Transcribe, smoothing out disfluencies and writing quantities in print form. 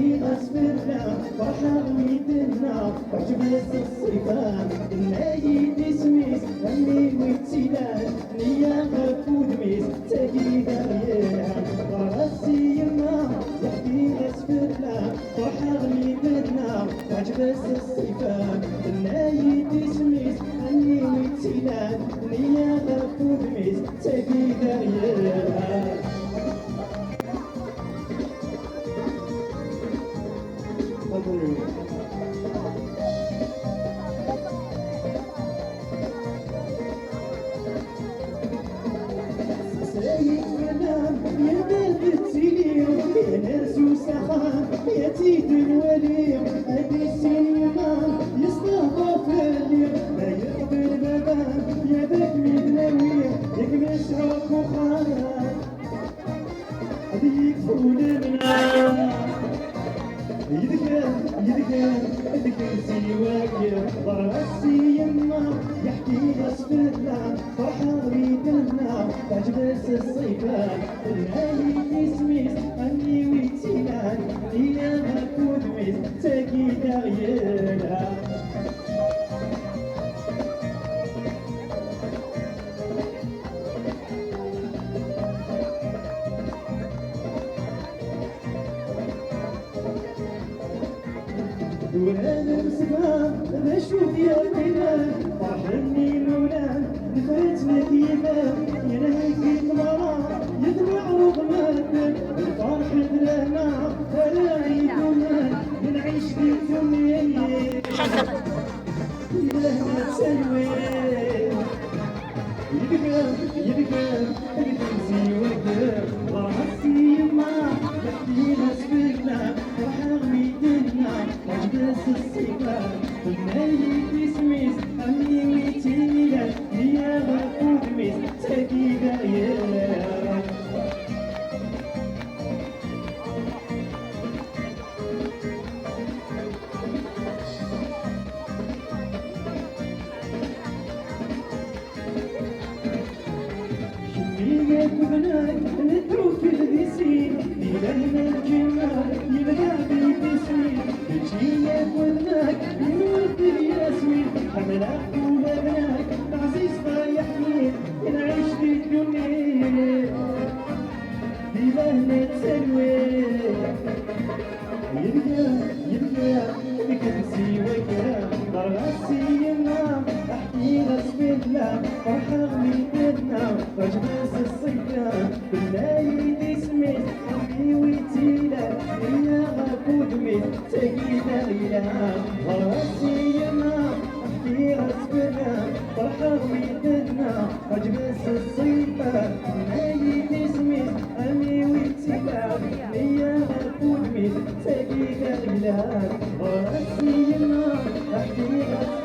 احكي غصبنا فرحة ويدنا وجبس الصيفان النايد سميس امي ويتسيلان نيا غفود ميس تاكي داريان راسي يما يحكي غصبنا فرحة ويدنا وجبس الصيفان النايد سميس امي ويتسيلان نيا غفود ميس تاكي داريان سايق منام يا بلد التليم يا ناس وسخان يا تيد الوليم هادي السينما يستهضف الليل ما يقبل بابان يا ذاك مدناوي ياك مسعوك وخان هذيك فول المنام يذكر سواك راسي يما يحكي غصبنا فرحة ريدنا تعجبس الصيفان الهاي سميس أني ويتيلان إيا غاكود ميس تاكي داغيانا وانا مسمع بشوف يا بلال فرحني مولان دفعتنا كيفان يا نهيك المرا يدمع رغمات الفرح درانا فلا عيدنا نعيش في الدنيا لهنا تسلوي يبقى سواك راسي ما يحكي غصبنا فرحة ميدنا وجبس الصيفان النايد سميس أمي ويتيلان هي غفود ميس تاكي دايان شمية بنات ندوك الذيسين ليلنا الجمال يبقى بيدسين بجية بنات ينود الياسمين حملة ولبنات العزيز طايحين نعيش في الدنيا ليلنا تسلوي يبقى بكرسي وكرام راسي يما احكي غصبنا فرحة ميدنا وجبس الصيفان بالنايد سميت امي ويتيلان هي غفود ميت تاكي داغيلان راسي يما احكي غصبنا فرحة ميدنا وجبس الصيفان بالنايد سميت امي ويتيلان هي غفود ميت تاكي داغيلان راسي يما احكي غصبنا